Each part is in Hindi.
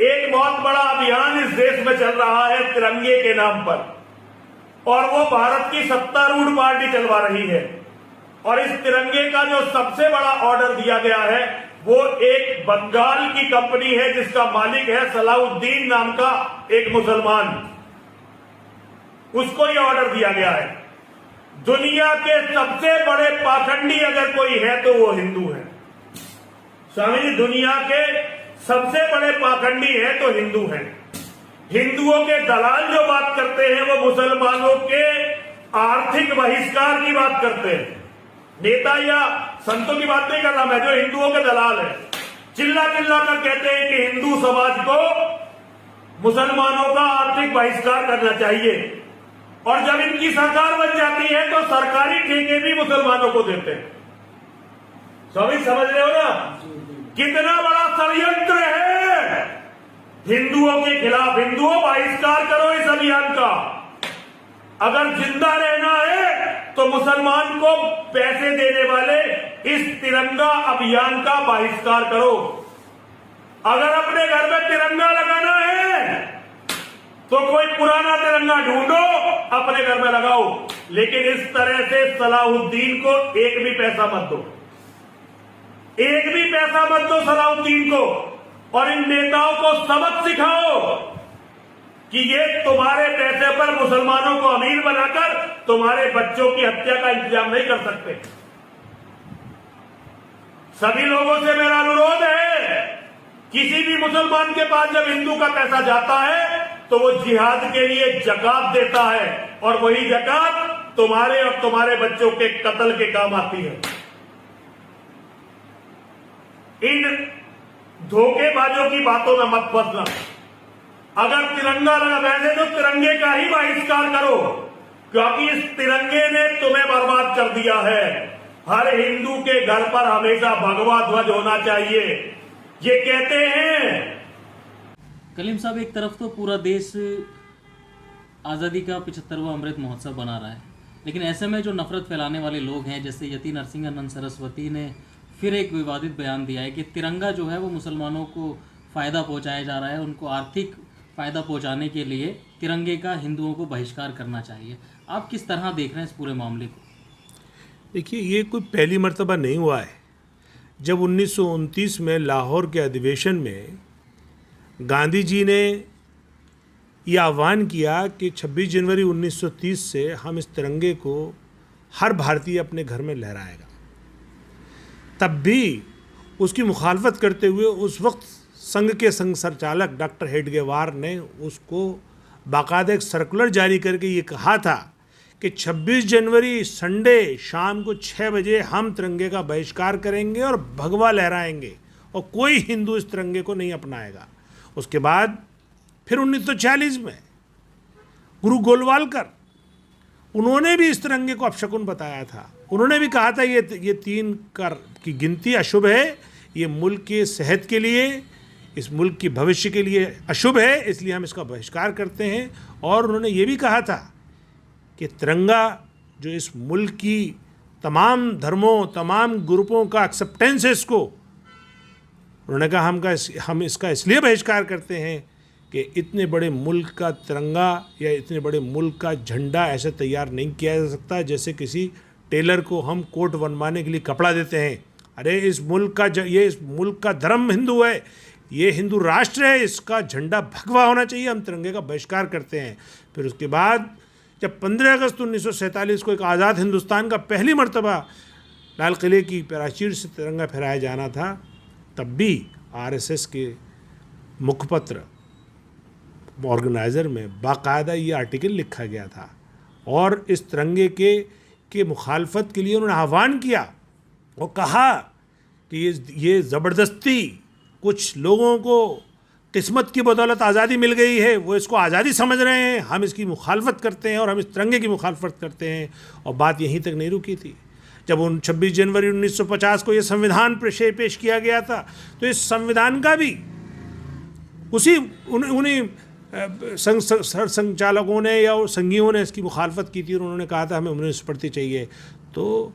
एक बहुत बड़ा अभियान इस देश में चल रहा है तिरंगे के नाम पर, और वो भारत की सत्तारूढ़ पार्टी चलवा रही है। और इस तिरंगे का जो सबसे बड़ा ऑर्डर दिया गया है वो एक बंगाल की कंपनी है जिसका मालिक है सलाउद्दीन नाम का एक मुसलमान, उसको ये ऑर्डर दिया गया है। दुनिया के सबसे बड़े पाखंडी अगर कोई है तो वो हिंदू है। स्वामी जी, दुनिया के सबसे बड़े पाखंडी है तो हिंदू है। हिंदुओं के दलाल जो बात करते हैं वो मुसलमानों के आर्थिक बहिष्कार की बात करते हैं। नेता या संतों की बात नहीं कर रहा मैं, जो हिंदुओं के दलाल है, चिल्ला चिल्ला कर कहते हैं कि हिंदू समाज को मुसलमानों का आर्थिक बहिष्कार करना चाहिए। और जब इनकी सरकार बन जाती है तो सरकारी ठेके भी मुसलमानों को देते हैं। स्वामी समझ रहे हो ना कितना बड़ा षड्यंत्र है हिंदुओं के खिलाफ। हिंदुओं, बहिष्कार करो इस अभियान का। अगर जिंदा रहना है तो मुसलमान को पैसे देने वाले इस तिरंगा अभियान का बहिष्कार करो। अगर अपने घर में तिरंगा लगाना है तो कोई पुराना तिरंगा ढूंढो, अपने घर में लगाओ, लेकिन इस तरह से सलाउद्दीन को एक भी पैसा मत दो, एक भी पैसा मत दो सलाउद्दीन को। और इन नेताओं को सबक सिखाओ कि ये तुम्हारे पैसे पर मुसलमानों को अमीर बनाकर तुम्हारे बच्चों की हत्या का इंतजाम नहीं कर सकते। सभी लोगों से मेरा अनुरोध है, किसी भी मुसलमान के पास जब हिंदू का पैसा जाता है तो वो जिहाद के लिए जकात देता है, और वही जकात तुम्हारे और तुम्हारे बच्चों के कत्ल के काम आती है। इन धोखेबाजों की बातों में मत फंसना। अगर तिरंगा लगा, वैसे तो तिरंगे का ही बहिष्कार करो, क्योंकि इस तिरंगे ने तुम्हें बर्बाद कर दिया है। हर हिंदू के घर पर हमेशा भगवा ध्वज होना चाहिए, ये कहते हैं। कलीम साहब, एक तरफ तो पूरा देश आज़ादी का 75वां अमृत महोत्सव बना रहा है, लेकिन ऐसे में जो नफरत फैलाने वाले लोग हैं, जैसे यति नरसिंहानंद सरस्वती ने फिर एक विवादित बयान दिया है कि तिरंगा जो है वो मुसलमानों को फ़ायदा पहुंचाया जा रहा है, उनको आर्थिक फ़ायदा पहुंचाने के लिए तिरंगे का हिंदुओं को बहिष्कार करना चाहिए। आप किस तरह देख रहे हैं इस पूरे मामले को? देखिए, ये कोई पहली मर्तबा नहीं हुआ है। जब 1929 में लाहौर के अधिवेशन में गांधी जी ने यह आह्वान किया कि 26 जनवरी 1930 से हम इस तिरंगे को हर भारतीय अपने घर में लहराएगा, तब भी उसकी मुखालफत करते हुए उस वक्त संघ के संघ संचालक डॉक्टर हेडगेवार ने उसको बाकायदा एक सर्कुलर जारी करके ये कहा था कि 26 जनवरी संडे शाम को 6 बजे हम तिरंगे का बहिष्कार करेंगे और भगवा लहराएंगे, और कोई हिंदू इस तिरंगे को नहीं अपनाएगा। उसके बाद फिर 1940 में गुरु गोलवालकर, उन्होंने भी इस तिरंगे को अपशकुन बताया था। उन्होंने भी कहा था ये 3 की गिनती अशुभ है, ये मुल्क के सेहत के लिए, इस मुल्क के भविष्य के लिए अशुभ है, इसलिए हम इसका बहिष्कार करते हैं। और उन्होंने ये भी कहा था कि तिरंगा जो इस मुल्क की तमाम धर्मों, तमाम ग्रुपों का एक्सेप्टेंस है इसको, उन्होंने कहा हम इसका इसलिए बहिष्कार करते हैं कि इतने बड़े मुल्क का तिरंगा या इतने बड़े मुल्क का झंडा ऐसे तैयार नहीं किया जा सकता जैसे किसी टेलर को हम कोट बनवाने के लिए कपड़ा देते हैं। अरे इस मुल्क का धर्म हिंदू है, ये हिंदू राष्ट्र है, इसका झंडा भगवा होना चाहिए, हम तिरंगे का बहिष्कार करते हैं। फिर उसके बाद जब 15 अगस्त 1947 को एक आज़ाद हिंदुस्तान का पहली मर्तबा लाल किले की प्राचीर से तिरंगा फहराया जाना था, तब भी आरएसएस के मुखपत्र ऑर्गेनाइज़र में बाकायदा ये आर्टिकल लिखा गया था, और इस तिरंगे के मुखालफत के लिए उन्होंने आह्वान किया और कहा कि ये ज़बरदस्ती कुछ लोगों को किस्मत की बदौलत आज़ादी मिल गई है, वो इसको आज़ादी समझ रहे हैं, हम इसकी मुखालफत करते हैं और हम इस तिरंगे की मुखालफत करते हैं। और बात यहीं तक नहीं रुकी थी। जब 26 जनवरी 1950 को ये संविधान पेश किया गया था, तो इस संविधान का भी उन्हीं संचालकों ने या संघियों ने इसकी मुखालफत की थी, और उन्होंने कहा था हमें म्युनिसिपैलिटी चाहिए। तो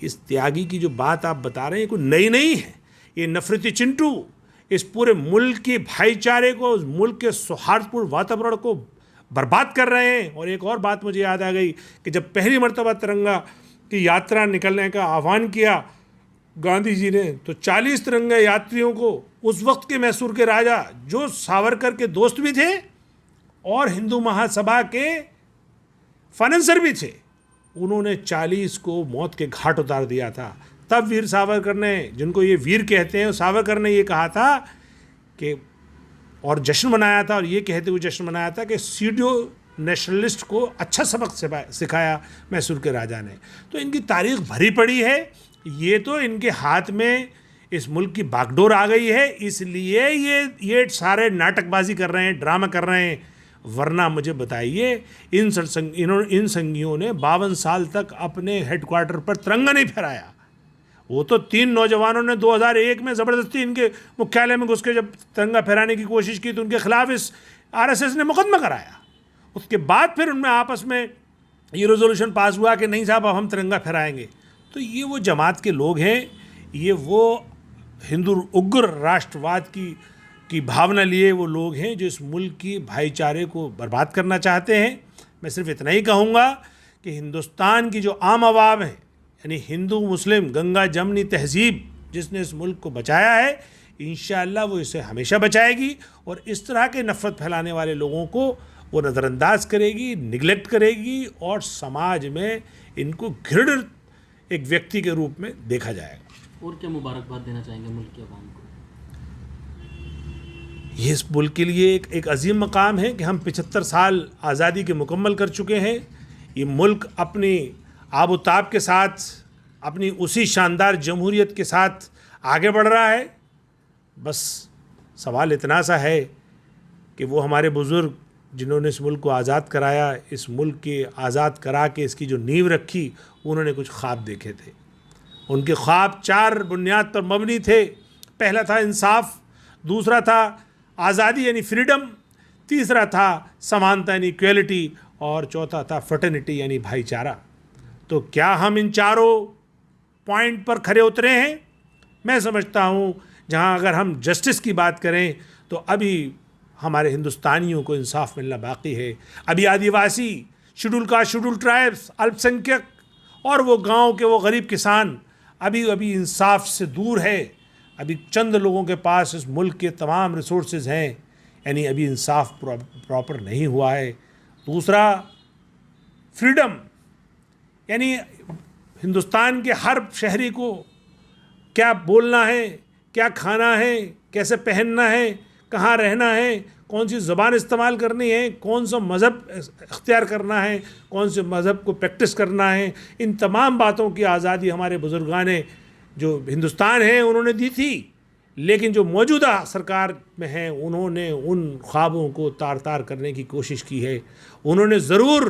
इस त्यागी की जो बात आप बता रहे हैं कोई नई नहीं है। ये नफरती चिंटू, इस पूरे मुल्क की भाईचारे को, उस मुल्क के सौहार्दपूर्ण वातावरण को बर्बाद कर रहे हैं। और एक और बात मुझे याद आ गई कि जब पहली मर्तबा तिरंगा की यात्रा निकलने का आह्वान किया गांधी जी ने, तो 40 तिरंगा यात्रियों को उस वक्त के मैसूर के राजा, जो सावरकर के दोस्त भी थे और हिंदू महासभा के फाइनेंसर भी थे, उन्होंने 40 को मौत के घाट उतार दिया था। तब वीर सावरकर ने, जिनको ये वीर कहते हैं, सावरकर ने ये कहा था कि, और जश्न मनाया था, और ये कहते हुए जश्न मनाया था कि सीडियो नेशनलिस्ट को अच्छा सबक सिखाया मैसूर के राजा ने। तो इनकी तारीख भरी पड़ी है। ये तो इनके हाथ में इस मुल्क की बागडोर आ गई है, इसलिए ये सारे नाटकबाजी कर रहे हैं, ड्रामा कर रहे हैं। वरना मुझे बताइए, इन संघियों ने 52 साल तक अपने हेडक्वार्टर पर तिरंगा नहीं फहराया। वो तो 3 नौजवानों ने 2001 में ज़बरदस्ती इनके मुख्यालय में घुस के जब तिरंगा फहराने की कोशिश की तो उनके खिलाफ इस आरएसएस ने मुकदमा कराया। उसके बाद फिर उनमें आपस में ये रेजोल्यूशन पास हुआ कि नहीं साहब, अब हम तिरंगा फहराएंगे। तो ये वो जमात के लोग हैं, ये वो हिंदू उग्र राष्ट्रवाद की भावना लिए वो लोग हैं जो इस मुल्क की भाईचारे को बर्बाद करना चाहते हैं। मैं सिर्फ इतना ही कहूँगा कि हिंदुस्तान की जो आम आवाम है, यानी हिंदू मुस्लिम गंगा जमनी तहजीब जिसने इस मुल्क को बचाया है, इंशाअल्लाह वो इसे हमेशा बचाएगी और इस तरह के नफ़रत फैलाने वाले लोगों को वो नज़रअंदाज करेगी, निगलेक्ट करेगी और समाज में इनको घृणित एक व्यक्ति के रूप में देखा जाएगा। और क्या मुबारकबाद देना चाहेंगे मुल्क की आवाम को? ये इस मुल्क के लिए एक अजीम मकाम है कि हम 75 साल आज़ादी के मुकम्मल कर चुके हैं। ये मुल्क अपनी आबोताब के साथ, अपनी उसी शानदार जमहूरियत के साथ आगे बढ़ रहा है। बस सवाल इतना सा है कि वो हमारे बुज़ुर्ग जिन्होंने इस मुल्क को आज़ाद कराया, इस मुल्क के आज़ाद करा के इसकी जो नींव रखी, उन्होंने कुछ ख्वाब देखे थे। उनके ख्वाब 4 बुनियाद पर मबनी थे। पहला था इंसाफ, दूसरा था आज़ादी यानी फ्रीडम, तीसरा था समानता यानी इक्वलिटी और चौथा था फ्रेटर्निटी यानी भाईचारा। तो क्या हम इन चारों पॉइंट पर खरे उतरे हैं? मैं समझता हूँ जहाँ अगर हम जस्टिस की बात करें तो अभी हमारे हिंदुस्तानियों को इंसाफ मिलना बाकी है। अभी आदिवासी, शेड्यूल कास्ट, शेड्यूल ट्राइब्स, अल्पसंख्यक और वो गांव के वो गरीब किसान अभी इंसाफ से दूर है। अभी चंद लोगों के पास इस मुल्क के तमाम रिसोर्सेज हैं, यानी अभी इंसाफ प्रॉपर नहीं हुआ है। दूसरा फ्रीडम, यानी हिंदुस्तान के हर शहरी को क्या बोलना है, क्या खाना है, कैसे पहनना है, कहाँ रहना है, कौन सी ज़बान इस्तेमाल करनी है, कौन सा मज़हब इख्तियार करना है, कौन से मज़हब को प्रैक्टिस करना है, इन तमाम बातों की आज़ादी हमारे बुज़ुर्गान ने जो हिंदुस्तान है उन्होंने दी थी। लेकिन जो मौजूदा सरकार में हैं उन्होंने उन ख्वाबों को तार तार करने की कोशिश की है। उन्होंने ज़रूर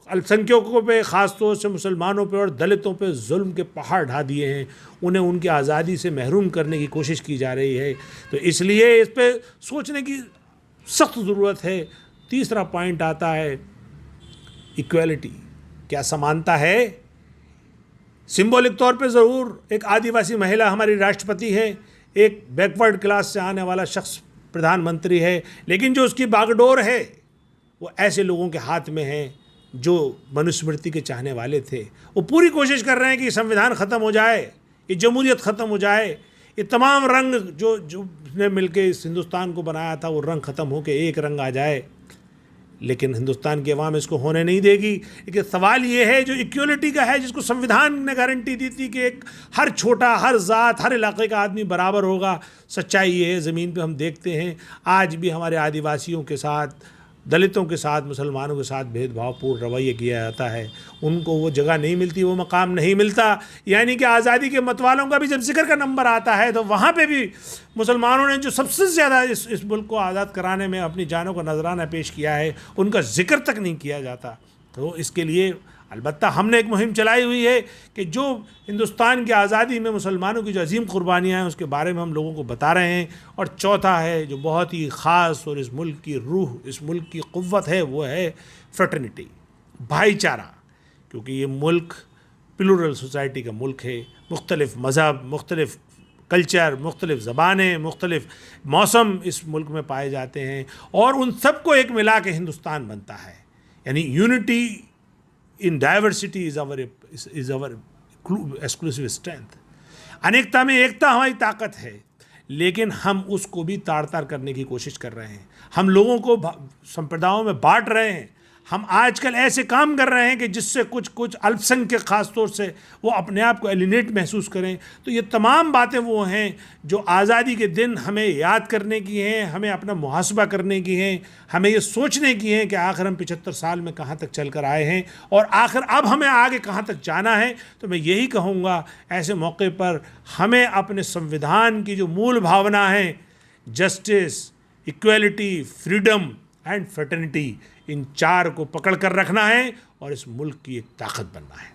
अल्पसंख्यकों पे, ख़ास तौर से मुसलमानों पे और दलितों पे जुल्म के पहाड़ ढा दिए हैं। उन्हें उनकी आज़ादी से महरूम करने की कोशिश की जा रही है। तो इसलिए इस पे सोचने की सख्त ज़रूरत है। तीसरा पॉइंट आता है इक्वलिटी, क्या समानता है? सिंबॉलिक तौर पे ज़रूर एक आदिवासी महिला हमारी राष्ट्रपति है, एक बैकवर्ड क्लास से आने वाला शख्स प्रधानमंत्री है, लेकिन जो उसकी बागडोर है वो ऐसे लोगों के हाथ में है जो मनुस्मृति के चाहने वाले थे। वो पूरी कोशिश कर रहे हैं कि संविधान ख़त्म हो जाए, ये जमहूरियत ख़त्म हो जाए, ये तमाम रंग जो ने मिलके इस हिंदुस्तान को बनाया था वो रंग ख़त्म हो के एक रंग आ जाए। लेकिन हिंदुस्तान की आवाम इसको होने नहीं देगी। लेकिन सवाल ये है जो इक्वलिटी का है, जिसको संविधान ने गारंटी दी थी कि एक हर छोटा, हर ज़ात, हर इलाके का आदमी बराबर होगा। सच्चाई ये है, ज़मीन पे हम देखते हैं आज भी हमारे आदिवासियों के साथ, दलितों के साथ, मुसलमानों के साथ भेदभावपूर्ण रवैया किया जाता है। उनको वो जगह नहीं मिलती, वो मकाम नहीं मिलता। यानी कि आज़ादी के मतवालों का भी जब जिक्र का नंबर आता है तो वहाँ पे भी मुसलमानों ने जो सबसे ज़्यादा इस मुल्क को आज़ाद कराने में अपनी जानों का नजराना पेश किया है, उनका जिक्र तक नहीं किया जाता। तो इसके लिए अलबत्ता हमने एक मुहिम चलाई हुई है कि जो हिंदुस्तान की आज़ादी में मुसलमानों की जो अजीम कुर्बानियाँ हैं उसके बारे में हम लोगों को बता रहे हैं। और चौथा है जो बहुत ही ख़ास और इस मुल्क की रूह, इस मुल्क की क़ुव्वत है, वो है फ्रेटर्निटी, भाईचारा। क्योंकि ये मुल्क प्लूरल सोसाइटी का मुल्क है, मुख्तलिफ़ मज़हब, मुख्तलिफ़ कल्चर, मुख्तलिफ ज़बानें, मुख्तलिफ मौसम इस मुल्क में पाए जाते हैं, और उन सबको एक मिला के हिंदुस्तान बनता है। यानी unity in diversity is our exclusive strength. अनेकता में एकता हमारी ताकत है, लेकिन हम उसको भी ताड़ ताड़ करने की कोशिश कर रहे हैं। हम लोगों को संप्रदायों में बांट रहे हैं। हम आजकल ऐसे काम कर रहे हैं कि जिससे कुछ अल्पसंख्यक खास तौर से वो अपने आप को एलिनेट महसूस करें। तो ये तमाम बातें वो हैं जो आज़ादी के दिन हमें याद करने की हैं, हमें अपना मुहासबा करने की हैं, हमें ये सोचने की हैं कि आखिर हम 75 साल में कहाँ तक चल कर आए हैं और आखिर अब हमें आगे कहाँ तक जाना है। तो मैं यही कहूँगा, ऐसे मौके पर हमें अपने संविधान की जो मूल भावना है, justice, equality, freedom and fraternity, इन चार को पकड़ कर रखना है और इस मुल्क की एक ताकत बनना है।